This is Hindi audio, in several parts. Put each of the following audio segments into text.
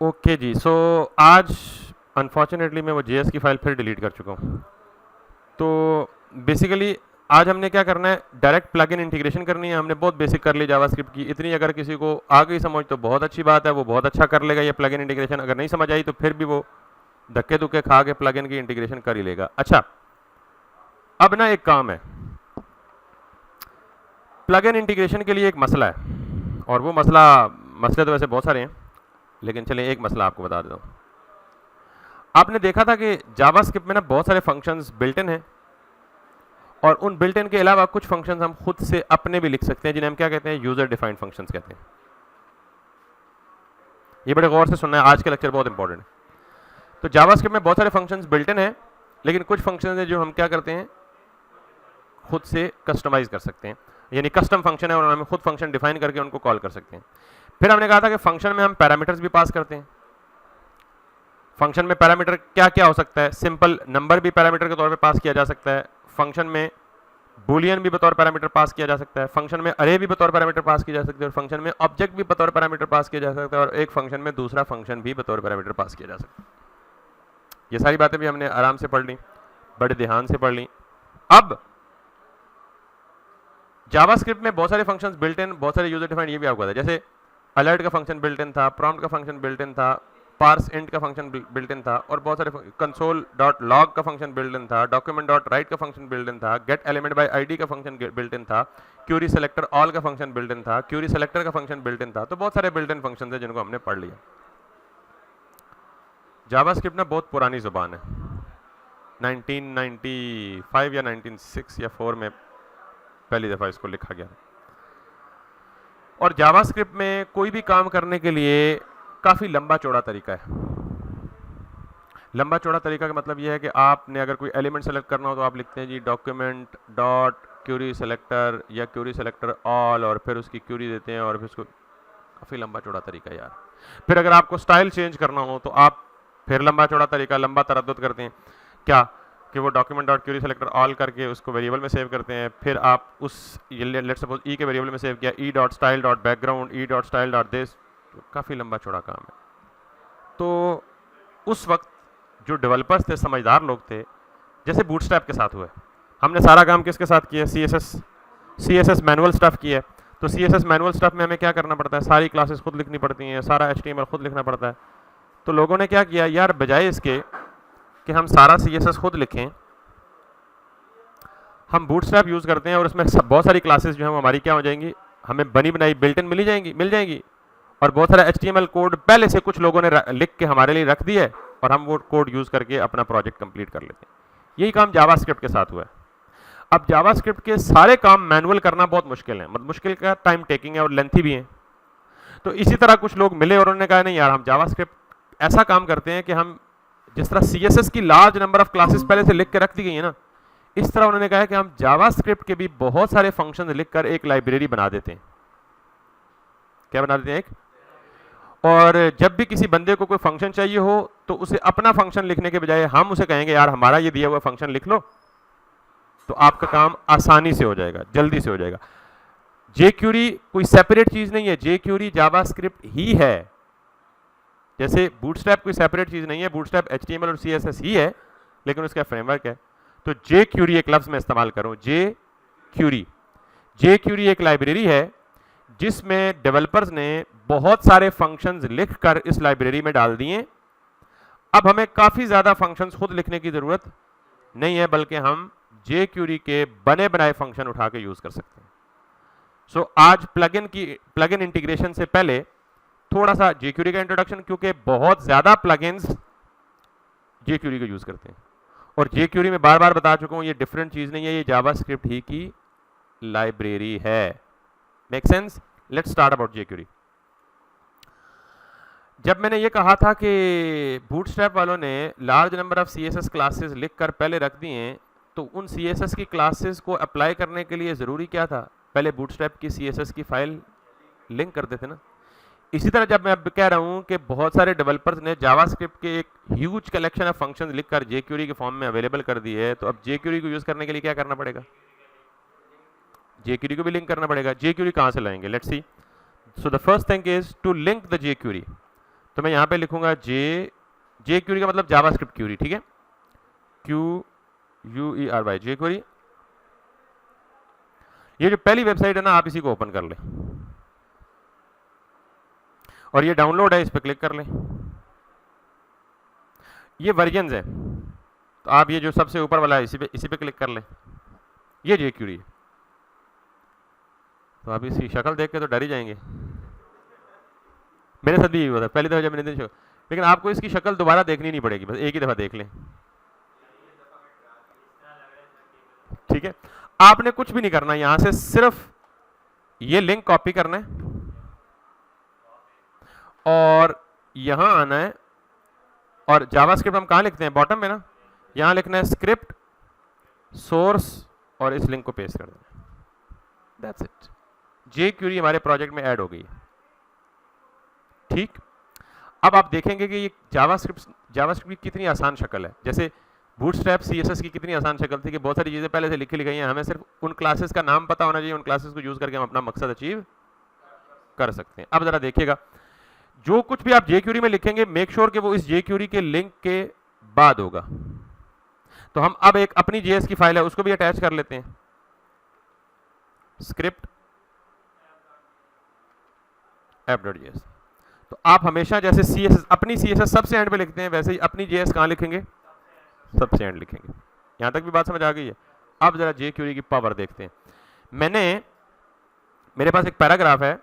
ओके जी, सो आज अनफॉर्चुनेटली मैं वो जेएस की फाइल फिर डिलीट कर चुका हूँ। तो बेसिकली आज हमने क्या करना है, डायरेक्ट प्लग इन इंटीग्रेशन करनी है। हमने बहुत बेसिक कर ली जावास्क्रिप्ट की, इतनी अगर किसी को आ गई समझ तो बहुत अच्छी बात है, वो बहुत अच्छा कर लेगा ये प्लग इन इंटीग्रेशन। अगर नहीं समझ आई तो फिर भी वो धक्के दुक्के खा के प्लग इन की इंटीग्रेशन कर ही लेगा। अच्छा, अब ना एक काम है, प्लग इन इंटीग्रेशन के लिए एक मसला है, और वो मसले तो वैसे बहुत सारे हैं, लेकिन चलिए एक मसला आपको बता देता हूँ। आपने देखा था कि जावास्क्रिप्ट में ना बहुत सारे फंक्शंस बिल्ट इन हैं, और उन बिल्ट इन के अलावा कुछ फंक्शंस हम खुद से अपने भी लिख सकते हैं, जिन्हें हम क्या कहते हैं, यूजर डिफाइंड फंक्शंस कहते हैं। ये बड़े गौर से सुनना है, आज का लेक्चर बहुत इंपॉर्टेंट है। तो जावास्क्रिप्ट में बहुत सारे फंक्शंस बिल्ट इन है, लेकिन कुछ फंक्शंस हैं जो हम क्या करते हैं, खुद से कस्टमाइज कर सकते हैं, यानी कस्टम फंक्शन है और हम खुद फंक्शन डिफाइन करके उनको कॉल कर सकते हैं। फिर हमने कहा था कि फंक्शन में हम पैरामीटर्स भी पास करते हैं। फंक्शन में पैरामीटर क्या क्या हो सकता है, सिंपल नंबर भी पैरामीटर के तौर पे पास किया जा सकता है, फंक्शन में बूलियन भी बतौर पैरामीटर पास किया जा सकता है, फंक्शन में अरे भी बतौर पैरामीटर पास किया जा सकता है, और फंक्शन में ऑब्जेक्ट भी बतौर पैरामीटर पास किया जा सकता है, और एक फंक्शन में दूसरा फंक्शन भी बतौर पैरामीटर पास किया जा सकता है। ये सारी बातें भी हमने आराम से पढ़ ली, बड़े ध्यान से पढ़ ली। अब जावास्क्रिप्ट में बहुत सारे फंक्शंस बिल्ट इन, बहुत सारे यूजर डिफाइंड, ये भी आपको पता है, जैसे अलर्ट का फंक्शन बिल्ट इन था, प्रॉम्प्ट का फंक्शन बिल्ट इन था, पार्स इंट का फंक्शन बिल्ट इन था, और बहुत सारे कंसोल डॉट लॉग का फंक्शन बिल्ट इन था, डॉक्यूमेंट डॉट राइट का फंक्शन बिल्ट इन था, गेट एलिमेंट बाय आईडी का फंक्शन बिल्ट इन था, क्यूरी सेलेक्टर ऑल का फंक्शन बिल्ट इन था, क्यूरी सेलेक्टर का फंक्शन बिल्ट इन था। तो बहुत सारे बिल्ट इन फंक्शन है जिनको हमने पढ़ लिया। जावास्क्रिप्ट ना बहुत पुरानी जुबान है, 1995 या 1996 या 4 में पहली दफा इसको लिखा गया। और जावास्क्रिप्ट में कोई भी काम करने के लिए काफ़ी लंबा चौड़ा तरीका है। लंबा चौड़ा तरीका का मतलब यह है कि आपने अगर कोई एलिमेंट सेलेक्ट करना हो तो आप लिखते हैं जी डॉक्यूमेंट डॉट क्यूरी सेलेक्टर या क्यूरी सेलेक्टर ऑल, और फिर उसकी क्यूरी देते हैं, और फिर उसको, काफ़ी लंबा चौड़ा तरीका है यार। फिर अगर आपको स्टाइल चेंज करना हो तो आप फिर लंबा चौड़ा तरीका, लंबा तरद्दुद करते हैं क्या, कि वो document dot Curie selector all करके उसको वेरिएबल में सेव करते हैं, फिर आप उस लेट्स सपोज ई के वेरिएबल में सेव किया, E dot style dot background, E dot style dot this, काफ़ी लंबा चौड़ा काम है। तो उस वक्त जो डेवलपर्स थे, समझदार लोग थे, जैसे बूटस्ट्रैप के साथ हुआ, हमने सारा काम किसके साथ किया, C S S manual stuff किया। तो C S S manual stuff में हमें क्या करना पड़ता है, सारी क्लासेस खुद लिखनी पड़ती हैं, सारा HTML खुद लिखना पड़ता है। तो लोगों ने क्या किया यार, बजाय इसके कि हम सारा CSS खुद लिखें, हम बूटस्ट्रैप यूज़ करते हैं, और उसमें बहुत सारी क्लासेस जो हैं हमारी क्या हो जाएंगी, हमें बनी बनाई बिल्ट इन मिल जाएंगी, और बहुत सारा HTML कोड पहले से कुछ लोगों ने लिख के हमारे लिए रख दिया है, और हम वो कोड यूज़ करके अपना प्रोजेक्ट कंप्लीट कर लेते हैं। यही काम जावास्क्रिप्ट के साथ हुआ है। अब जावास्क्रिप्ट के सारे काम मैनुअल करना बहुत मुश्किल है, मतलब मुश्किल का टाइम टेकिंग है और लेंथी भी है। तो इसी तरह कुछ लोग मिले और उन्होंने कहा नहीं यार, हम जावास्क्रिप्ट ऐसा काम करते हैं कि हम जिस तरह CSS की लार्ज नंबर ऑफ क्लासेस पहले से लिख के रख दी गई है ना, इस तरह उन्होंने कहा है कि हम जावास्क्रिप्ट के भी बहुत सारे फंक्शन लिखकर एक लाइब्रेरी बना देते हैं। क्या बना देते हैं, एक, और जब भी किसी बंदे को कोई फंक्शन चाहिए हो तो उसे अपना फंक्शन लिखने के बजाय हम उसे कहेंगे यार हमारा ये दिया हुआ फंक्शन लिख लो, तो आपका काम आसानी से हो जाएगा, जल्दी से हो जाएगा। jQuery कोई सेपरेट चीज नहीं है, jQuery जावास्क्रिप्ट ही है। जैसे बूटस्ट्रैप कोई सेपरेट चीज नहीं है, बूटस्ट्रैप HTML और CSS ही है, लेकिन उसका फ्रेमवर्क है। तो jQuery एक लफ्ज में इस्तेमाल करो, jQuery एक लाइब्रेरी है जिसमें डेवलपर्स ने बहुत सारे फंक्शंस लिखकर इस लाइब्रेरी में डाल दिए। अब हमें काफी ज्यादा फंक्शंस खुद लिखने की जरूरत नहीं है, बल्कि हम jQuery के बने बनाए फंक्शन उठा के यूज कर सकते हैं। सो आज प्लगइन इंटीग्रेशन से पहले थोड़ा सा jQuery का इंट्रोडक्शन, क्योंकि बहुत ज्यादा प्लगइन्स jQuery को यूज करते हैं, और jQuery में बार बार बता चुका हूं ये डिफरेंट चीज नहीं है, ये जावास्क्रिप्ट ही की लाइब्रेरी है। Make sense? Let's start about jQuery। जब मैंने ये कहा था कि बूटस्ट्रैप वालों ने large number of CSS classes लिखकर पहले रख दिए हैं, तो उन CSS की क्लासेस को अप्लाई करने के लिए ज़रूरी क्या था, पहले बूटस्ट्रैप की CSS की फाइल लिंक करते थे ना। इसी तरह जब मैं अब कह रहा हूँ कि बहुत सारे डेवलपर्स ने जावास्क्रिप्ट के एक ह्यूज कलेक्शन ऑफ फंक्शंस लिखकर jQuery के फॉर्म में अवेलेबल कर दिए है, तो अब jQuery को यूज़ करने के लिए क्या करना पड़ेगा, jQuery को भी लिंक करना पड़ेगा। jQuery कहाँ से लाएंगे, let's see. So the first thing is to link the jQuery। तो मैं यहाँ पे लिखूंगा जे क्यूरी का मतलब जावास्क्रिप्ट क्यूरी, ठीक है, QUERY जे क्यूरी। ये जो पहली वेबसाइट है ना, आप इसी को ओपन कर लें और ये डाउनलोड है, इस पर क्लिक कर लें। ये वर्जन्स है, तो आप ये जो सबसे ऊपर वाला है इसी पे क्लिक कर लें। ये जे क्यूरी है। तो आप इसकी शक्ल देख के तो डर ही जाएंगे। मेरे साथ भी यही हुआ था पहली दफा जब मैंने देखा, लेकिन आपको इसकी शक्ल दोबारा देखनी नहीं पड़ेगी, बस एक ही दफा देख लें, ठीक है। आपने कुछ भी नहीं करना, यहां से सिर्फ ये लिंक कॉपी करना है और यहां आना है और जावास्क्रिप्ट हम कहां लिखते हैं, बॉटम में ना, यहां लिखना है स्क्रिप्ट सोर्स और इस लिंक को पेस्ट कर देना। That's it. जे क्यूरी हमारे प्रोजेक्ट में ऐड हो गई है, ठीक। अब आप देखेंगे कि ये जावास्क्रिप्ट की कितनी आसान शक्ल है। जैसे बूटस्ट्रैप सीएसएस की कितनी आसान शक्ल थी कि बहुत सारी चीजें पहले से लिखी गई हैं, हमें सिर्फ उन क्लासेस का नाम पता होना चाहिए, उन क्लासेस को यूज करके हम अपना मकसद अचीव कर सकते हैं। अब जरा देखिएगा, जो कुछ भी आप जेक्यूरी में लिखेंगे मेक श्योर कि वो इस जेक्यूरी के लिंक के बाद होगा। तो हम अब एक अपनी जेएस की फाइल है उसको भी अटैच कर लेते हैं, स्क्रिप्ट app.js। तो आप हमेशा जैसे सीएसएस अपनी सीएसएस सबसे एंड पे लिखते हैं, वैसे ही अपनी जेएस कहां लिखेंगे, सबसे एंड लिखेंगे। यहां तक भी बात समझ आ गई है। अब जरा जेक्यूरी की पावर देखते हैं। मेरे पास एक पैराग्राफ है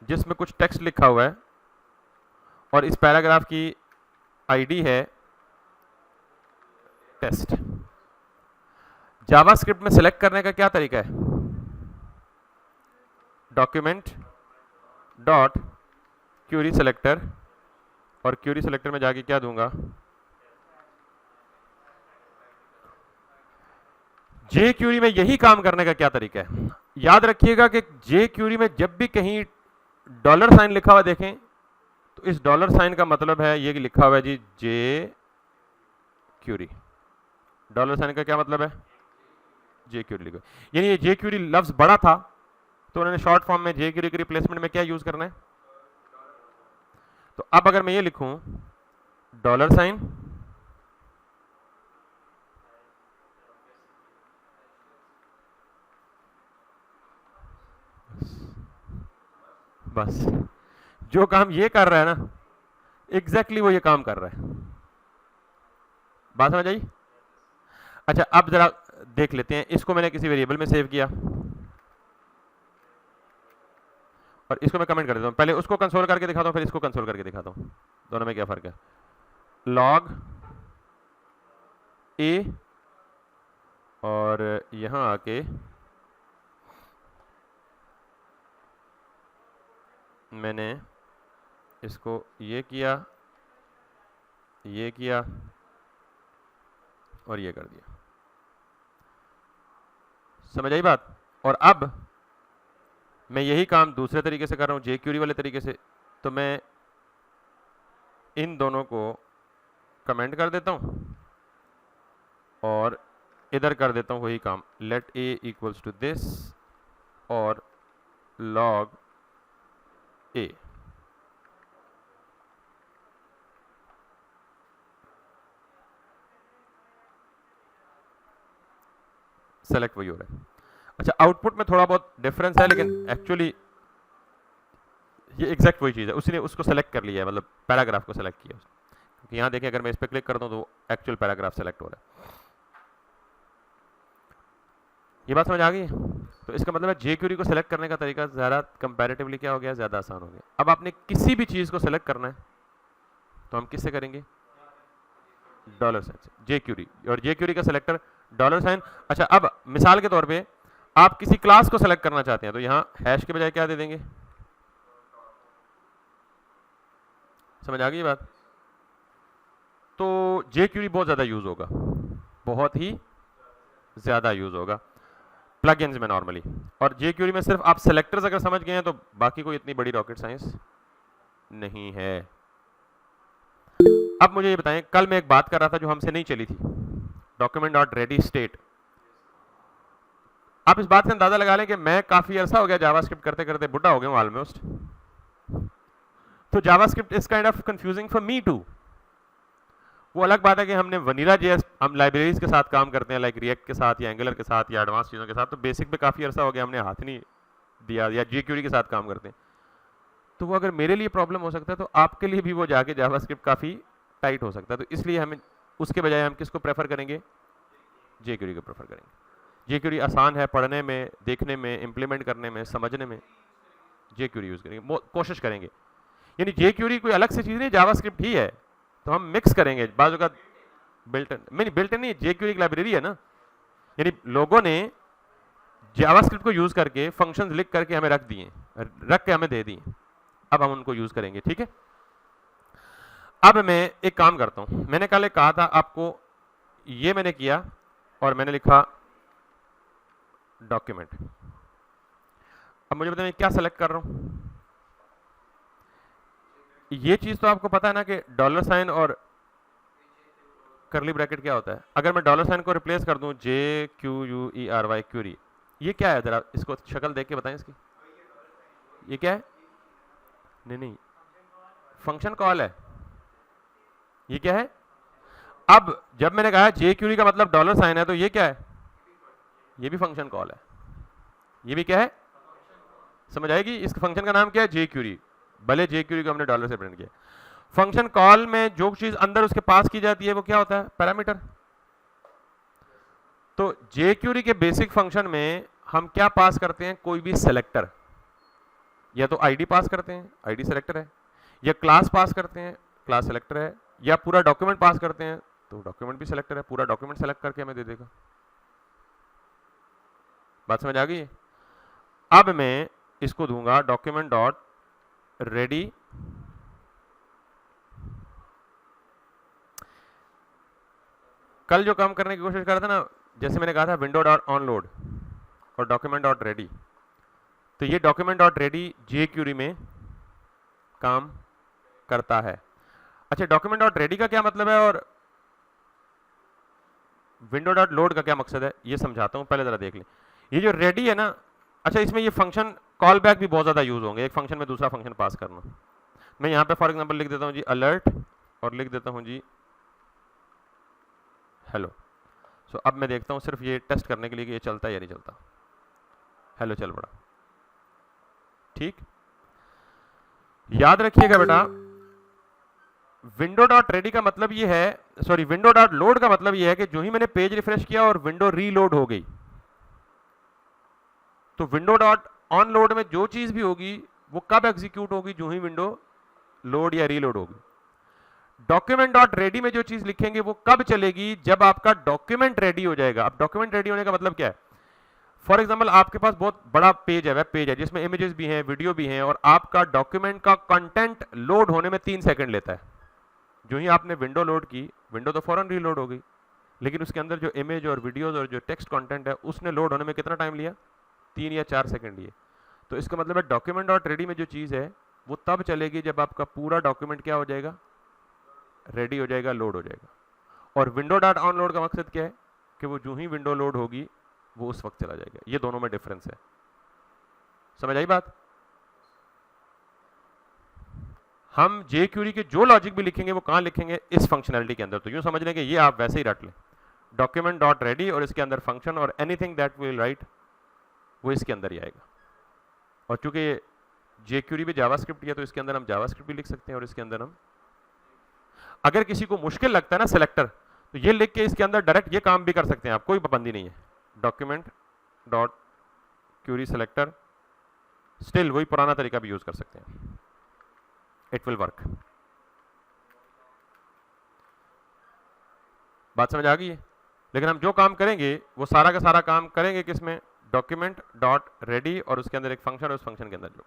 जिसमें कुछ टेक्स्ट लिखा हुआ है और इस पैराग्राफ की आईडी है टेस्ट। जावास्क्रिप्ट में सिलेक्ट करने का क्या तरीका है, डॉक्यूमेंट डॉट क्यूरी सेलेक्टर, और क्यूरी सेलेक्टर में जाके क्या दूंगा, जे क्यूरी में यही काम करने का क्या तरीका है। याद रखिएगा कि जे क्यूरी में जब भी कहीं डॉलर साइन लिखा हुआ देखें तो इस डॉलर साइन का मतलब है ये कि लिखा हुआ है जी जे क्यूरी। डॉलर साइन का क्या मतलब है, जे क्यूरी लिखो। यानी ये जे क्यूरी लफ्ज बड़ा था तो उन्होंने शॉर्ट फॉर्म में जे क्यूरी के रिप्लेसमेंट में क्या यूज करना है। तो अब अगर मैं ये लिखूं डॉलर साइन बस, जो काम ये कर रहा है ना एग्जैक्टली वो ये काम कर रहा है। बात समझ आई। अच्छा अब जरा देख लेते हैं, इसको मैंने किसी वेरिएबल में सेव किया और इसको मैं कमेंट कर देता हूं। पहले उसको कंसोल करके दिखाता हूं, फिर इसको कंसोल करके दिखाता हूं, दोनों में क्या फर्क है। लॉग ए और यहां आके मैंने इसको ये किया और ये कर दिया। समझ आई बात। और अब मैं यही काम दूसरे तरीके से कर रहा हूं, जे क्यूरी वाले तरीके से। तो मैं इन दोनों को कमेंट कर देता हूं और इधर कर देता हूं वही काम, let a equals to this और लॉग ए। सेलेक्ट वही हो रहा है। अच्छा आउटपुट में थोड़ा बहुत डिफरेंस है, लेकिन एक्चुअली ये एग्जैक्ट वही चीज़ है, उसने उसको सेलेक्ट कर लिया है, मतलब पैराग्राफ को सेलेक्ट किया। क्योंकि यहाँ देखिए अगर मैं इस पर क्लिक करता हूँ तो एक्चुअल पैराग्राफ सेलेक्ट हो रहा है। ये बात समझ आ गई है। तो इसका मतलब है जे क्यूरी को सेलेक्ट करने का तरीका ज़्यादा कंपैरेटिवली क्या हो गया, ज़्यादा आसान हो गया। अब आपने किसी भी चीज़ को सेलेक्ट करना है तो हम किससे करेंगे, डॉलर साइन से, जे क्यूरी, और जे क्यूरी का सेलेक्टर डॉलर साइन। अच्छा अब मिसाल के तौर पे आप किसी क्लास को सेलेक्ट करना चाहते हैं तो यहां हैश के बजाय क्या दे देंगे। समझ आ गई बात। तो जे क्यूरी बहुत ज्यादा यूज होगा, बहुत ही ज्यादा यूज होगा प्लगइन्स में नॉर्मली। और जे क्यूरी में सिर्फ आप सेलेक्टर्स अगर समझ गए हैं तो बाकी कोई इतनी बड़ी रॉकेट साइंस नहीं है। अब मुझे ये बताएं, कल मैं एक बात कर रहा था जो हमसे नहीं चली थी, डॉक्यूमेंट डॉट रेडी स्टेट। आप इस बात से अंदाजा लगा लें कि मैं काफी अरसा हो गया जावास्क्रिप्ट करते करते बुढ़ा हो गया हूं ऑलमोस्ट। तो JavaScript is kind of confusing for me too. वो अलग बात है कि हमने वनीला जेएस, हम लाइब्रेरीज के साथ काम करते हैं, लाइक रिएक्ट के साथ या एंगुलर के साथ या एडवांस चीज़ों के साथ, तो बेसिक पे काफ़ी अर्सा हो गया हमने हाथ नहीं दिया, या jQuery के साथ काम करते हैं। तो वो अगर मेरे लिए प्रॉब्लम हो सकता है तो आपके लिए भी वो जाके जावास्क्रिप्ट काफ़ी टाइट हो सकता है। तो इसलिए हमें उसके बजाय हम किसको प्रेफर करेंगे? jQuery को प्रेफर करेंगे। jQuery आसान है पढ़ने में, देखने में, इम्प्लीमेंट करने में, समझने में। jQuery यूज़ करेंगे, कोशिश करेंगे। यानी jQuery कोई अलग से चीज़ नहीं, जावास्क्रिप्ट ही है, तो हम मिक्स करेंगे। बाजू का बिल्टन नहीं, बिल्टन नहीं, jQuery की लाइब्रेरी है ना, यानी लोगों ने जावास्क्रिप्ट को यूज करके फंक्शंस लिख करके हमें रख के हमें दे दिए, अब हम उनको यूज करेंगे। ठीक है, अब मैं एक काम करता हूं, मैंने कल कहा था आपको, ये मैंने किया और मैंने लिखा डॉक्यूमेंट। अब मुझे बताइए क्या सेलेक्ट कर रहा हूं। ये चीज तो आपको पता है ना कि $साइन और करली ब्रैकेट क्या होता है। अगर मैं $साइन को रिप्लेस कर दूं JQUERY क्यूरी, ये क्या है? जरा इसको शक्ल देख के बताएं इसकी, ये क्या है? नहीं, फंक्शन कॉल है। ये क्या है? अब जब मैंने कहा jQuery का मतलब $साइन है, तो ये क्या है? ये भी फंक्शन कॉल है। ये भी क्या है? समझ आएगी? इस फंक्शन का नाम क्या है? jQuery। भले jQuery को हमने $से प्रिंट किया। फंक्शन कॉल में जो चीज अंदर उसके पास की जाती है वो क्या होता है? पैरामीटर। तो jQuery के बेसिक फंक्शन में हम क्या पास करते हैं? कोई भी सेलेक्टर, या तो आईडी पास करते हैं, आईडी सेलेक्टर है, या क्लास पास करते हैं, क्लास सेलेक्टर है, या पूरा डॉक्यूमेंट पास करते हैं तो डॉक्यूमेंट भी सेलेक्टर है, पूरा डॉक्यूमेंट सेलेक्ट करके हमें दे देगा। बात समझ आ गई? अब मैं इसको दूंगा डॉक्यूमेंट डॉट रेडी कल जो काम करने की कोशिश कर रहा था ना, जैसे मैंने कहा था विंडो डॉट ऑन लोड और डॉक्यूमेंट डॉट रेडी, तो ये डॉक्यूमेंट डॉट रेडी jQuery में काम करता है। अच्छा, डॉक्यूमेंट डॉट रेडी का क्या मतलब है और विंडो डॉट लोड का क्या मकसद है, ये समझाता हूं, पहले जरा देख लें। ये जो रेडी है ना, अच्छा इसमें ये फंक्शन कॉल बैक भी बहुत ज़्यादा यूज होंगे, एक फंक्शन में दूसरा फंक्शन पास करना। मैं यहाँ पे फॉर एग्जांपल लिख देता हूँ जी अलर्ट और लिख देता हूँ जी हेलो। सो अब मैं देखता हूँ सिर्फ ये टेस्ट करने के लिए कि ये चलता है या नहीं चलता। हेलो चल पड़ा। ठीक, याद रखिएगा बेटा, विंडो डॉट रेडी का मतलब ये है, सॉरी विंडो डॉट लोड का मतलब ये है कि जो ही मैंने पेज रिफ्रेश किया और विंडो रीलोड हो गई, तो विंडो डॉट ऑन लोड में जो चीज भी होगी वो कब एग्जीक्यूट होगी? जो ही विंडो लोड या रीलोड होगी। डॉक्यूमेंट डॉट रेडी में जो चीज लिखेंगे वो कब चलेगी? जब आपका डॉक्यूमेंट रेडी हो जाएगा। अब डॉक्यूमेंट रेडी होने का मतलब क्या है? फॉर एग्जाम्पल आपके पास बहुत बड़ा पेज है, वेब पेज है, जिसमें इमेजेस भी हैं, वीडियो भी हैं, और आपका डॉक्यूमेंट का कंटेंट लोड होने में 3 सेकंड लेता है। जो ही आपने विंडो लोड की, विंडो तो फौरन रीलोड हो गई, लेकिन उसके अंदर जो इमेज और वीडियोज और जो टेक्स्ट कंटेंट है उसने लोड होने में कितना टाइम लिया? 3 या 4 सेकंड लिए। तो इसका मतलब है डॉक्यूमेंट डॉट रेडी में जो चीज़ है वो तब चलेगी जब आपका पूरा डॉक्यूमेंट क्या हो जाएगा? रेडी हो जाएगा, लोड हो जाएगा। और विंडो डॉट ऑन लोड का मकसद क्या है? कि वो जो ही विंडो लोड होगी वो उस वक्त चला जाएगा। ये दोनों में डिफरेंस है। समझ आई बात? हम jQuery के जो लॉजिक भी लिखेंगे वो कहां लिखेंगे? इस फंक्शनैलिटी के अंदर। तो यूं समझ लें कि ये आप वैसे ही रट लें, डॉक्यूमेंट डॉट रेडी और इसके अंदर फंक्शन और एनीथिंग दैट विल राइट वो इसके अंदर ही आएगा। और चूंकि jQuery भी जावास्क्रिप्ट है तो इसके अंदर हम जावास्क्रिप्ट भी लिख सकते हैं और इसके अंदर हम, अगर किसी को मुश्किल लगता है ना सेलेक्टर, तो ये लिख के इसके अंदर डायरेक्ट ये काम भी कर सकते हैं आप, कोई पाबंदी नहीं है। Document dot Curie selector, still वही पुराना तरीका भी यूज कर सकते हैं, इट विल वर्क। बात समझ आ गई है? लेकिन हम जो काम करेंगे वो सारा का सारा काम करेंगे किसमें? डॉक्यूमेंट डॉट रेडी और उसके अंदर एक फंक्शन और उस फंक्शन के अंदर जो।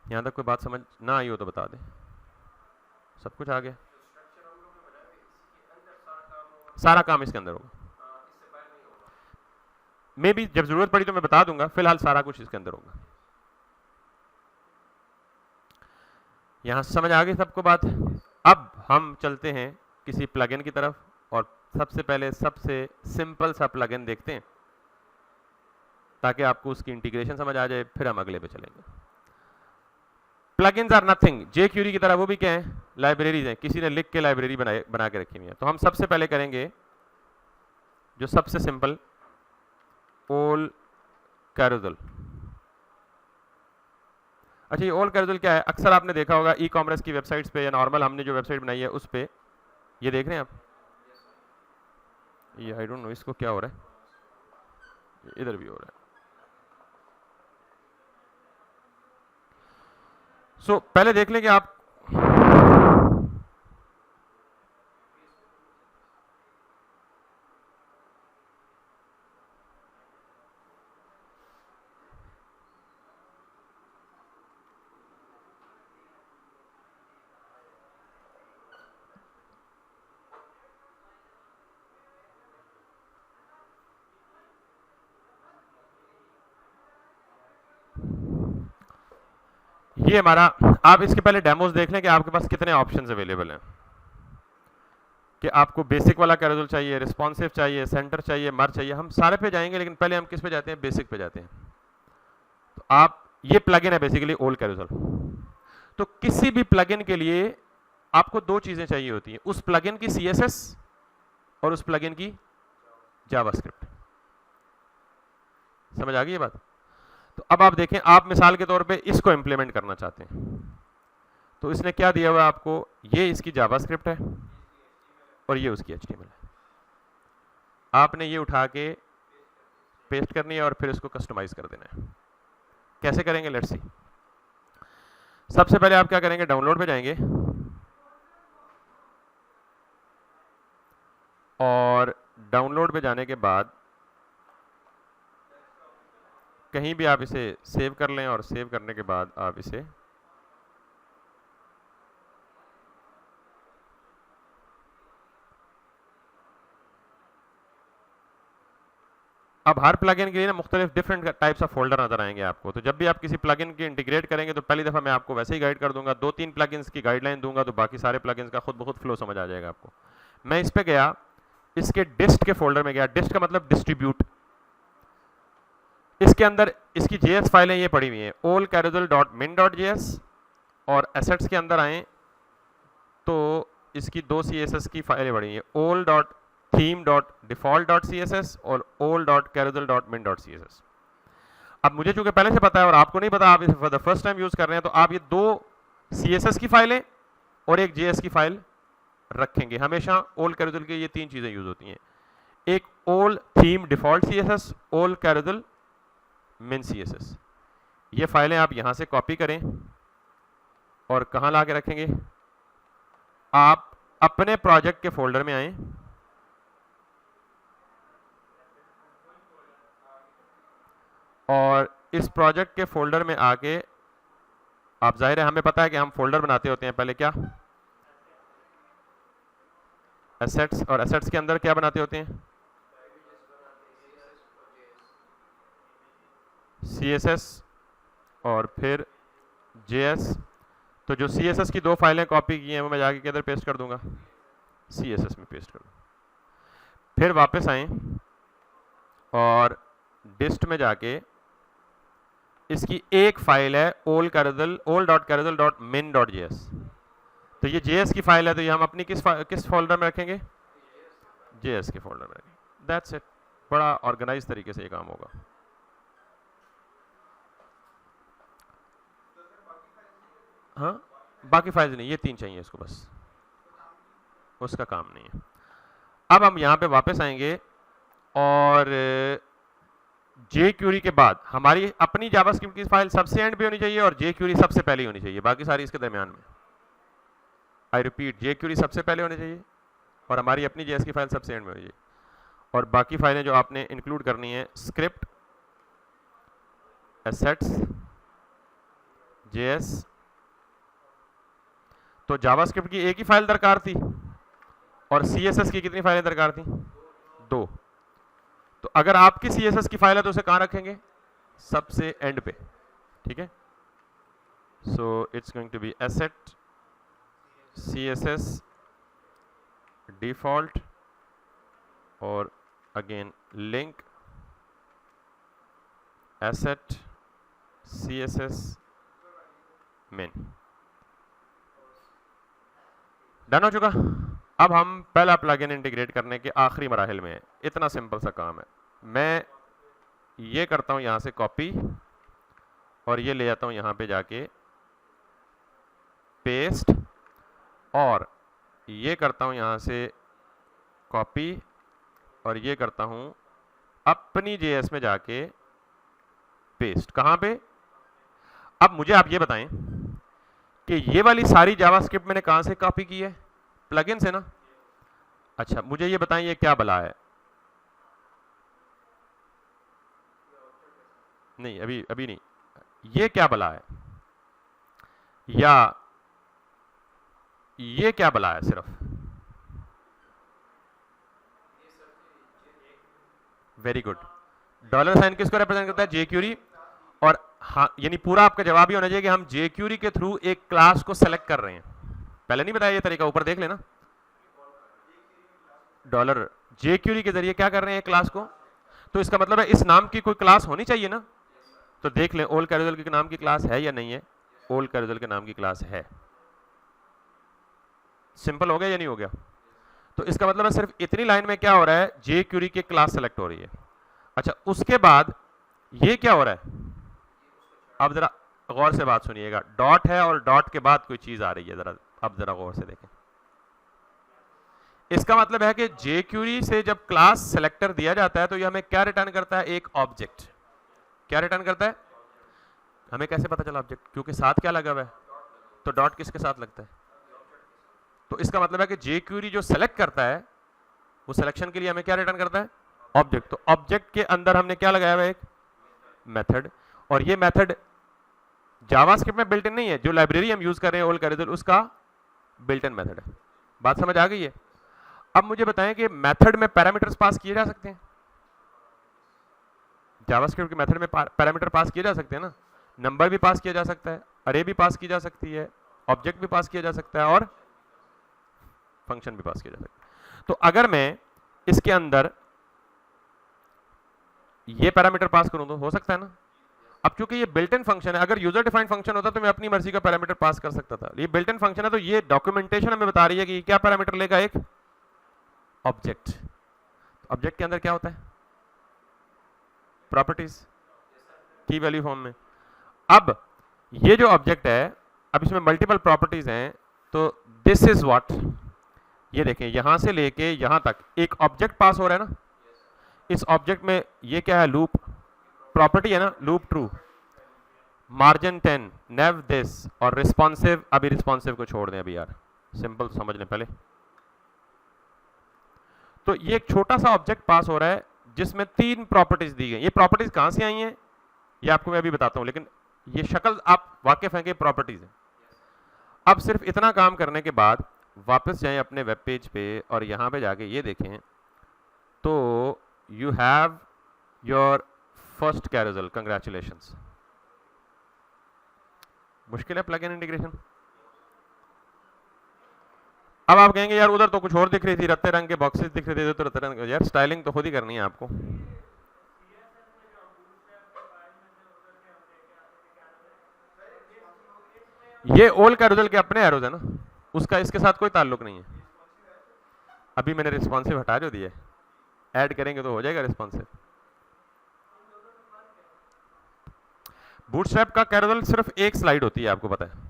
यहां तक कोई बात समझ ना आई हो तो बता दें। सब कुछ आ गया? सारा काम इसके अंदर होगा। मे भी जब जरूरत पड़ी तो मैं बता दूंगा, फिलहाल सारा कुछ इसके अंदर होगा। यहां समझ आ गई सबको बात? अब हम चलते हैं किसी प्लगइन की तरफ और सबसे पहले सबसे सिंपल सा प्लगइन देखते हैं ताकि आपको उसकी इंटीग्रेशन समझ आ जाए, फिर हम अगले पे चलेंगे। प्लगइन्स आर नथिंग, jQuery की तरह वो भी क्या है, लाइब्रेरीज हैं, किसी ने लिख के लाइब्रेरी बना के रखी हुई है। तो हम सबसे पहले करेंगे जो सबसे सिंपल, ओल कैरोजल। अच्छा, ये ओल कैरोजल क्या है? अक्सर आपने देखा होगा ई कॉमर्स की वेबसाइट्स पे या नॉर्मल हमने जो वेबसाइट बनाई है उस पे, ये देख रहे हैं आप, ये आई डोंट नो इसको क्या हो रहा है, इधर भी हो रहा है। सो पहले देख लें कि आप ये हमारा, आप इसके पहले डेमोस देख लें कि आपके पास कितने ऑप्शंस अवेलेबल हैं, कि आपको बेसिक वाला कैरोजल चाहिए, रिस्पॉन्सिव चाहिए, सेंटर चाहिए, मर्ज चाहिए। हम सारे पे जाएंगे, लेकिन पहले हम किस पे जाते हैं, बेसिक पे जाते हैं। तो आप, ये प्लगइन है बेसिकली ओल कैरोजल। तो किसी भी प्लगइन के लिए आपको दो चीजें चाहिए होती हैं, उस प्लगइन की CSS और उस प्लगइन की जावास्क्रिप्ट। समझ आ गई ये बात? तो अब आप देखें, आप मिसाल के तौर पे इसको इंप्लीमेंट करना चाहते हैं, तो इसने क्या दिया हुआ है आपको, ये इसकी जावास्क्रिप्ट है और ये उसकी HTML है। आपने ये उठा के पेस्ट करनी है और फिर इसको कस्टमाइज कर देना है। कैसे करेंगे, लेट्स सी। सबसे पहले आप क्या करेंगे, डाउनलोड पे जाएंगे और डाउनलोड पे जाने के बाद कहीं भी आप इसे सेव कर लें और सेव करने के बाद आप इसे अब हर प्लगइन के लिए ना मुख्तलिफ डिफरेंट टाइप्स ऑफ फोल्डर नजर आएंगे आपको। तो जब भी आप किसी प्लगइन की इंटीग्रेट करेंगे तो पहली दफ़ा मैं आपको वैसे ही गाइड कर दूंगा, 2-3 प्लगइन्स की गाइडलाइन दूंगा, तो बाकी सारे प्लगइन्स का खुद ब खुद फ्लो समझ आ जाएगा आपको। मैं इस पे गया, इसके डिस्ट के फोल्डर में गया, डिस्ट का मतलब डिस्ट्रीब्यूट। इसके अंदर इसकी JS फाइलें ये पड़ी हुई हैं, allcarousel.min.js, और एसेट्स के अंदर आए तो इसकी दो CSS की फाइलें पड़ी हुई हैं, all.theme.default.css और all.carousel.min.css। अब मुझे चूंकि पहले से पता है और आपको नहीं पता, आप इसे for the first time use कर रहे हैं, तो आप ये दो CSS की फाइलें और एक JS की फाइल रखेंगे। हमेशा ओल कैरोजल के ये तीन चीजें यूज होती हैं, एक ओल थीम डिफॉल्ट CSS, ओल कैरोजल min CSS। ये फाइलें आप यहां से कॉपी करें और कहां ला के रखेंगे, आप अपने प्रोजेक्ट के फोल्डर में आए और इस प्रोजेक्ट के फोल्डर में आके आप, जाहिर है हमें पता है कि हम फोल्डर बनाते होते हैं पहले, क्या एसेट्स, और एसेट्स के अंदर क्या बनाते होते हैं, CSS और फिर JS। तो जो CSS की दो फाइलें कॉपी की हैं वो मैं जाके किधर पेस्ट कर दूंगा, CSS में पेस्ट कर दूंगा। फिर वापस आए और डिस्ट में जाके इसकी एक फाइल है all.carousel.min.js। तो ये JS की फाइल है, तो ये हम अपनी किस फोल्डर में रखेंगे, JS के फोल्डर में रखेंगे। दैट्स इट, बड़ा ऑर्गेनाइज तरीके से ये काम होगा। हाँ, बाकी फाइल्स नहीं, ये तीन चाहिए इसको बस, उसका काम नहीं है। अब हम यहाँ पे वापस आएंगे और jQuery के बाद हमारी अपनी जावास्क्रिप्ट की फाइल सबसे एंड पे होनी चाहिए और jQuery सबसे पहले होनी चाहिए, बाकी सारी इसके दरमियान में। आई रिपीट, jQuery सबसे पहले होनी चाहिए और हमारी अपनी JS की फाइल सबसे एंड में होनी चाहिए, और बाकी फाइलें जो आपने इंक्लूड करनी है, स्क्रिप्ट, एसेट्स, JS। तो जावास्क्रिप्ट की एक ही फाइल दरकार थी और CSS की कितनी फाइलें दरकार थी, दो। तो अगर आपकी CSS की फाइल है तो उसे कहां रखेंगे, सबसे एंड पे, ठीक है। So it's going to be asset CSS default और again link asset CSS main. Done हो चुका। अब हम पहला प्लगइन इंटीग्रेट करने के आखिरी मराहिल में हैं। इतना सिंपल सा काम है। मैं ये करता हूं यहां से कॉपी और ये ले जाता हूं यहां पे जाके पेस्ट, और ये करता हूं यहां से कॉपी और ये करता हूं अपनी JS में जाके पेस्ट। कहां पे? अब मुझे आप ये बताएं कि ये वाली सारी जावास्क्रिप्ट मैंने कहां से कॉपी की है? प्लगइन से ना। अच्छा, मुझे ये बताएं ये क्या बला है? नहीं, अभी नहीं। ये क्या बला है? या ये क्या बला है? सिर्फ वेरी गुड। डॉलर साइन किसको रिप्रेजेंट करता है? jQuery। और हाँ, यानी पूरा आपका जवाब ये होना चाहिए कि हम jQuery के थ्रू एक क्लास को सेलेक्ट कर रहे हैं। पहले नहीं बताया ये तरीका? ऊपर देख लेना। डॉलर jQuery के जरिए क्या कर रहे हैं क्लास को। तो इसका मतलब है इस नाम की कोई क्लास होनी चाहिए ना। तो देख लें ओल्ड कैरोजल के नाम की क्लास है या नहीं है। ओल्ड कैरोजल के नाम की क्लास है। सिंपल हो गया या नहीं हो गया? तो इसका मतलब है सिर्फ इतनी लाइन में क्या हो रहा है? jQuery की क्लास सेलेक्ट हो रही है। अच्छा, उसके बाद ये क्या हो रहा है? अब जरा गौर से बात सुनिएगा। डॉट है और डॉट के बाद कोई चीज आ रही है। अब जरा गौर से देखें। इसका मतलब है कि jQuery से जब क्लास सेलेक्टर दिया जाता है तो ये हमें क्या रिटर्न करता है? एक ऑब्जेक्ट। क्या रिटर्न करता है? हमें कैसे पता चला ऑब्जेक्ट? क्योंकि साथ क्या लगा हुआ है। तो डॉट किसके साथ लगता है? तो इसका मतलब है कि jQuery जो सेलेक्ट करता है वो सिलेक्शन के लिए हमें क्या रिटर्न करता है? ऑब्जेक्ट। तो ऑब्जेक्ट के अंदर हमने क्या लगाया हुआ है? एक मेथड। और ये मेथड जावास्क्रिप्ट में बिल्ट इन नहीं है। जो लाइब्रेरी हम यूज कर रहे हैं ओल्ड कैरोजल, उसका बिल्ट इन मेथड है। बात समझ आ गई है? अब मुझे बताएं कि मेथड में पैरामीटर्स पास किए जा सकते हैं? जावास्क्रिप्ट के मेथड में पैरामीटर पास किए जा सकते हैं ना। नंबर भी पास किया जा सकता है, अरे भी पास की जा सकती है, ऑब्जेक्ट भी पास किया जा सकता है और फंक्शन भी पास किया जा सकता है। तो अगर मैं इसके अंदर ये पैरामीटर पास करूं तो हो सकता है ना। अब क्योंकि ये बिल्ट इन फंक्शन है, अगर यूजर डिफाइंड फंक्शन होता तो मैं अपनी मर्जी का पैरामीटर पास कर सकता था। ये बिल्ट इन फंक्शन है तो ये डॉक्यूमेंटेशन हमें बता रही है कि क्या पैरामीटर लेगा? एक ऑब्जेक्ट। ऑब्जेक्ट के अंदर क्या होता है? प्रॉपर्टीज, की वैल्यू फॉर्म में। अब ये जो ऑब्जेक्ट है, अब इसमें मल्टीपल प्रॉपर्टीज हैं। तो दिस इज व्हाट, ये देखें यहां से लेके यहां तक एक ऑब्जेक्ट पास हो रहा है ना। इस ऑब्जेक्ट में ये क्या है? लूप प्रॉपर्टी है ना। Loop true, margin 10, naive this और रिस्पॉन्सिव। अभी रिस्पॉन्सिव को छोड़ दें अभी यार, सिंपल समझ लें पहले। तो ये एक छोटा सा ऑब्जेक्ट पास हो रहा है जिसमें 3 प्रॉपर्टीज दी गई। ये प्रॉपर्टीज कहां से आई हैं ये आपको मैं अभी बताता हूं, लेकिन ये शक्ल आप वाकिफ हैं कि प्रॉपर्टीज है। अब सिर्फ इतना काम करने के बाद वापस जाएं अपने वेब पेज पे और यहां पे जाके ये देखें तो you have your first carousel. Congratulations. मुश्किल है प्लगइन इंटीग्रेशन। अब आप कहेंगे यार उधर तो कुछ और दिख रही थी, रत्ते रंग के बॉक्सेस दिख रहे थे, तो रत्ते रंग। यार स्टाइलिंग तो खुद ही करनी है आपको। ये ओल्ड कैरोजल के अपने एरोज है ना, उसका इसके साथ कोई ताल्लुक नहीं है। अभी मैंने रिस्पॉन्सिव हटा जो दिया, ऐड करेंगे तो हो जाएगा रिस्पॉन्सिव। बूटस्ट्रैप का कैरोजल सिर्फ एक स्लाइड होती है, आपको पता है।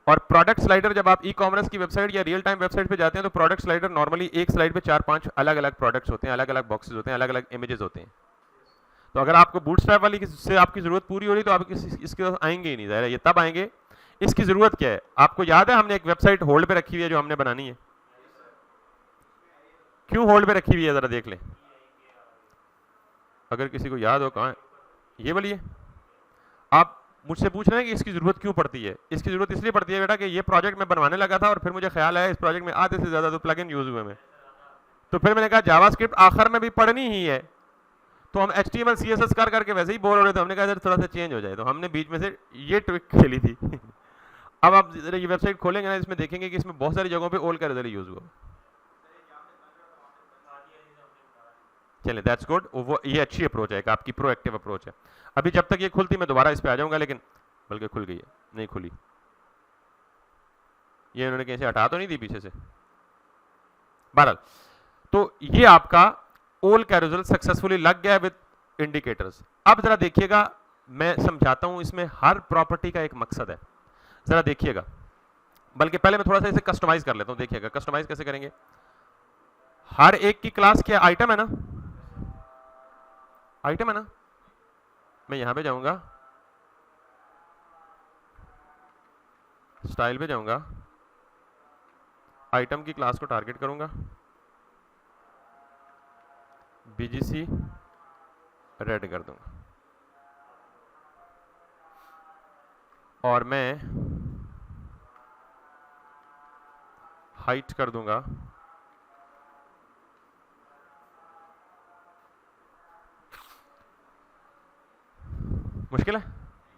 और प्रोडक्ट स्लाइडर, जब आप ई कॉमर्स की वेबसाइट या रियल टाइम वेबसाइट पे जाते हैं तो प्रोडक्ट स्लाइडर नॉर्मली एक स्लाइड पे 4-5 अलग अलग प्रोडक्ट्स होते हैं, अलग अलग बॉक्सेस होते हैं, अलग अलग इमेजेस होते हैं। तो अगर आपको बूटस्ट्रैप वाली से आपकी जरूरत पूरी हो रही तो आप इसके पास आएंगे ही नहीं। ज़ाहिर है ये तब आएंगे। इसकी जरूरत क्या है? आपको याद है हमने एक वेबसाइट होल्ड पे रखी हुई है जो हमने बनानी है। क्यों होल्ड पे रखी हुई है जरा देख लें, अगर किसी को याद हो। कहाँ है? ये वाली है। आप मुझसे पूछ रहे हैं कि इसकी जरूरत क्यों पड़ती है। इसकी जरूरत इसलिए पड़ती है बेटा कि ये प्रोजेक्ट मैं बनवाने लगा था और फिर मुझे ख्याल आया इस प्रोजेक्ट में आधे से ज्यादा तो प्लगइन यूज हुए में। तो फिर मैंने कहा जावास्क्रिप्ट आखिर में भी पढ़नी ही है, तो हम HTML CSS कर करके वैसे ही बोर हो रहे थे। हमने कहा थोड़ा सा चेंज हो जाए, तो हमने बीच में से ये ट्रिक खेली थी। अब आप ये वेबसाइट खोलेंगे ना, इसमें देखेंगे कि इसमें बहुत सारी जगहों पे ओल्ड कैरोजल यूज हुआ। चलिए दैट्स गुड, वो ये अच्छी अप्रोच है, आपकी प्रोएक्टिव अप्रोच है। अभी जब तक ये खुलती मैं दोबारा इस पे आ जाऊंगा, लेकिन बल्कि खुल गई है, नहीं खुली, ये उन्होंने कहीं से हटा तो नहीं दी पीछे से। बहरहाल, तो ये आपका ओल कैरोसल सक्सेसफुली लग गया विद इंडिकेटर्स। अब जरा देखिएगा, मैं समझाता हूं, इसमें हर प्रॉपर्टी का एक मकसद है, जरा देखिएगा। बल्कि पहले मैं थोड़ा सा इसे कस्टमाइज कर लेता हूं, देखिएगा कस्टमाइज कैसे करेंगे। हर एक की क्लास क्या आइटम है ना, आइटम है ना। मैं यहां पे जाऊंगा, स्टाइल पे जाऊंगा, आइटम की क्लास को टारगेट करूंगा, बीजीसी रेड कर दूंगा, और मैं हाइट कर दूंगा मुश्किल है,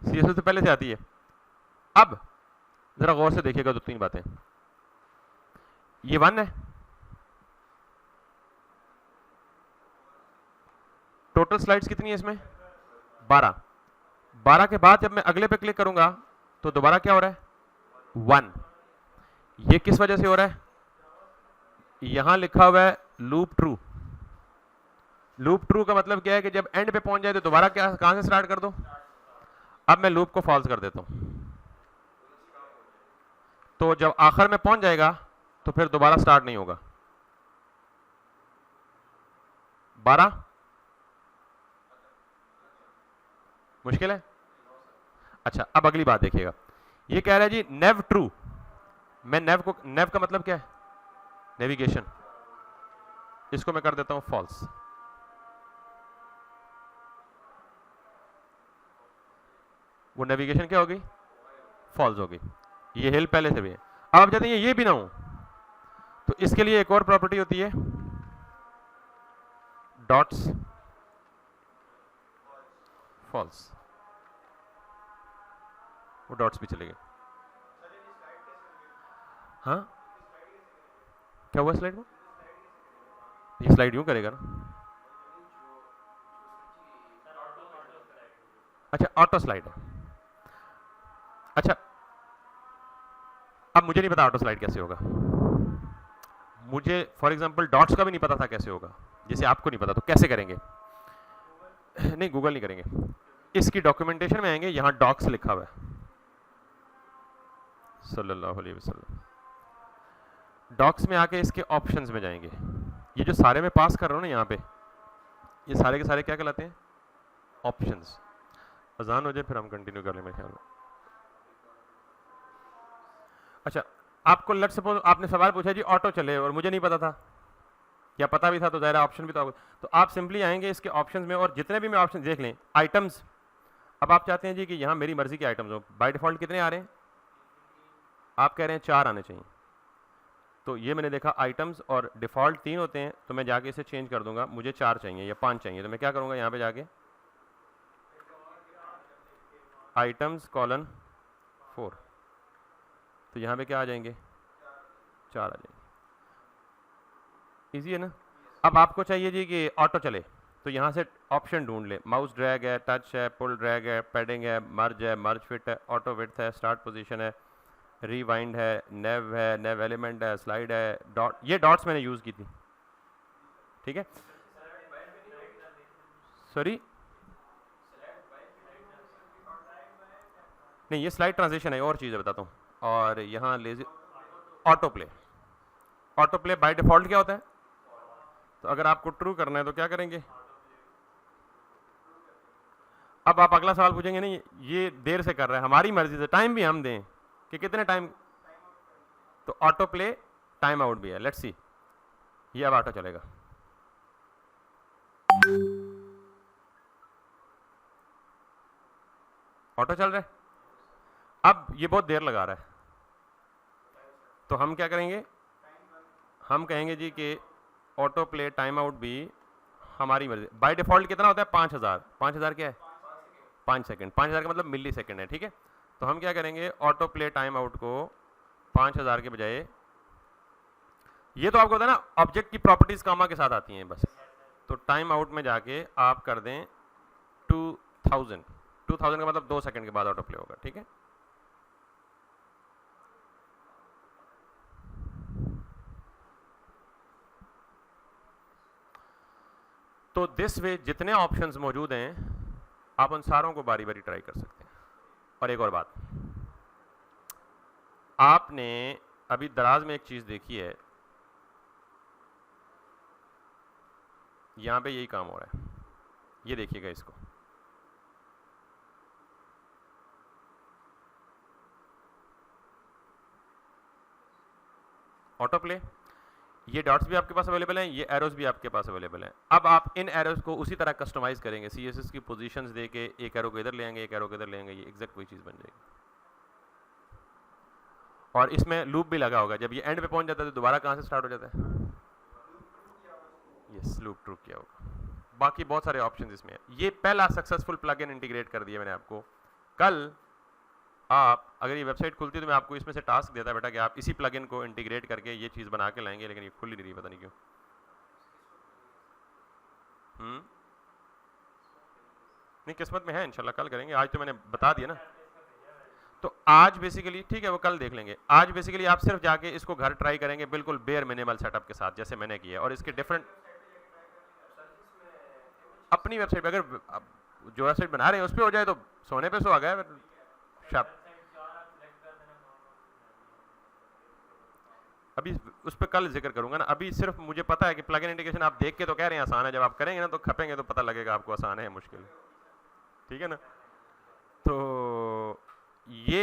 सीएसएस तो पहले से आती है। अब जरा गौर से देखिएगा 2-3 बातें। ये 1 है, टोटल स्लाइड्स कितनी है इसमें 12। 12 के बाद जब मैं अगले पे क्लिक करूंगा तो दोबारा क्या हो रहा है 1। ये किस वजह से हो रहा है, यहां लिखा हुआ है लूप ट्रू। लूप ट्रू का मतलब क्या है कि जब एंड पे पहुंच जाए तो दोबारा क्या, कहां से स्टार्ट कर दो। अब मैं लूप को फॉल्स कर देता हूं, तो जब आखिर में पहुंच जाएगा तो फिर दोबारा स्टार्ट नहीं होगा। 12 मुश्किल है। अच्छा, अब अगली बात देखिएगा, ये कह रहा है जी नेव ट्रू। मैं नेव को, नेव का मतलब क्या है नेविगेशन, इसको मैं कर देता हूं फॉल्स। वो नेविगेशन क्या होगी, फॉल्स होगी। ये हिल पहले से भी है। अब आप चाहते हैं ये भी ना हो, तो इसके लिए एक और प्रॉपर्टी होती है डॉट्स फॉल्स, वो डॉट्स भी चलेंगे। हाँ क्या हुआ स्लाइड में, ये स्लाइड यूं करेगा ना। अच्छा ऑटो स्लाइड है। अच्छा अब मुझे नहीं पता ऑटो स्लाइड कैसे होगा, मुझे फॉर एग्जांपल डॉट्स का भी नहीं पता था कैसे होगा, जैसे आपको नहीं पता तो कैसे करेंगे। नहीं गूगल नहीं करेंगे, इसकी डॉक्यूमेंटेशन में आएंगे, यहां डॉक्स लिखा हुआ है सल्लल्लाहु अलैहि वसल्लम। डॉक्स में आके इसके ऑप्शंस में जाएंगे। ये जो सारे मैं पास कर रहा हूं ना यहाँ पे, ये सारे के सारे क्या कहलाते हैं ऑप्शंस। अजान हो जाए फिर हम कंटिन्यू कर लें मेरे ख्याल में। अच्छा आपको लेट्स सपोज आपने सवाल पूछा जी ऑटो चले और मुझे नहीं पता था, या पता भी था तो ज़ाहिर ऑप्शन भी तो आप सिंपली आएंगे इसके ऑप्शंस में और जितने भी मैं ऑप्शन देख लें आइटम्स। अब आप चाहते हैं जी कि यहाँ मेरी मर्जी के आइटम्स हो, बाय डिफॉल्ट कितने आ रहे हैं, आप कह रहे हैं 4 आने चाहिए। तो ये मैंने देखा आइटम्स और डिफॉल्ट 3 होते हैं, तो मैं जाके इसे चेंज कर दूंगा, मुझे 4 चाहिए या 5 चाहिए। तो मैं क्या करूंगा यहाँ पे जाके आइटम्स कॉलन 4, तो यहाँ पे क्या आ जाएंगे 4 आ जाएंगे। इजी है ना। अब आपको चाहिए जी कि ऑटो चले, तो यहाँ से ऑप्शन ढूंढ ले, माउस ड्रैग है, टच है, पुल ड्रैग है, पैडिंग है, मर्ज फिट है, ऑटो विड्थ है, स्टार्ट पोजीशन है, रीवाइंड है, नेव एलिमेंट है, स्लाइड है, डॉट। ये डॉट्स मैंने यूज़ की थी, ठीक है। सॉरी नहीं, ये स्लाइड ट्रांजिशन है, और चीज़ बताता हूँ। और यहाँ lazy auto play by default क्या होता है, तो अगर आपको ट्रू करना है तो क्या करेंगे। अब आप अगला सवाल पूछेंगे नहीं ये देर से कर रहा है, हमारी मर्जी से, टाइम भी हम दें कि कितने टाइम, तो ऑटो प्ले टाइम आउट भी है। लेट्स सी, ये अब ऑटो चलेगा। ऑटो चल रहा है। अब ये बहुत देर लगा रहा है, तो हम क्या करेंगे, हम कहेंगे जी कि ऑटो प्ले टाइम आउट भी हमारी मर्जी। बाय डिफॉल्ट कितना होता है 5000, 5000 क्या है 5 सेकंड, 5000 का मतलब मिली सेकंड है, ठीक है। तो हम क्या करेंगे ऑटो प्ले टाइम आउट को 5000 के बजाय, ये तो आपको होता है ना ऑब्जेक्ट की प्रॉपर्टीज कामा के साथ आती हैं बस, तो टाइम आउट में जाके आप कर दें 2000 का मतलब 2 सेकंड के बाद ऑटो प्ले होगा, ठीक है। तो दिस वे जितने ऑप्शंस मौजूद हैं आप उन सारों को बारी बारी ट्राई कर सकते हैं। और एक और बात, आपने अभी दराज में एक चीज देखी है, यहां पे यही काम हो रहा है, ये देखिएगा इसको, ऑटो प्ले, ये डॉट्स भी आपके पास अवेलेबल हैं, ये एरोज भी आपके पास अवेलेबल हैं। अब आप इन एरोज को उसी तरह कस्टमाइज करेंगे, सीएसएस की पोजीशंस देके एक एरो को इधर ले आएंगे, एक एरो को इधर ले आएंगे, ये एग्जैक्ट वही चीज बन जाएगी। और इसमें लूप भी लगा होगा, जब ये एंड पे पहुंच जाता है तो दोबारा कहां से स्टार्ट हो जाता है, यस लूप ट्रू किया होगा। बाकी बहुत सारे ऑप्शन इसमें है। ये पहला सक्सेसफुल प्लगइन इंटीग्रेट कर दिया मैंने आपको। कल आप अगर ये वेबसाइट खुलती है तो मैं आपको इसमें से टास्क देता बेटा कि आप इसी प्लगइन को इंटीग्रेट करके ये चीज़ बना के लाएंगे, लेकिन ये खुल ही नहीं रही, पता नहीं क्यों। नहीं, किस्मत में है, इंशाल्लाह कल करेंगे, आज तो मैंने बता दिया ना। तो आज बेसिकली ठीक है, वो कल देख लेंगे। आज बेसिकली आप सिर्फ जाके इसको घर ट्राई करेंगे बिल्कुल बेयर मिनिमल सेटअप के साथ, जैसे मैंने किया, और इसके डिफरेंट अपनी वेबसाइट पे, अगर जो वेबसाइट बना रहे हैं उस पर हो जाए तो सोने पे सो आ गया शाप। अभी उस पर कल जिक्र करूंगा ना, अभी सिर्फ मुझे पता है कि प्लगइन इंटीग्रेशन आप देख के तो कह रहे हैं आसान है, जब आप करेंगे ना तो खपेंगे तो पता लगेगा आपको आसान है मुश्किल, ठीक है ना। तो ये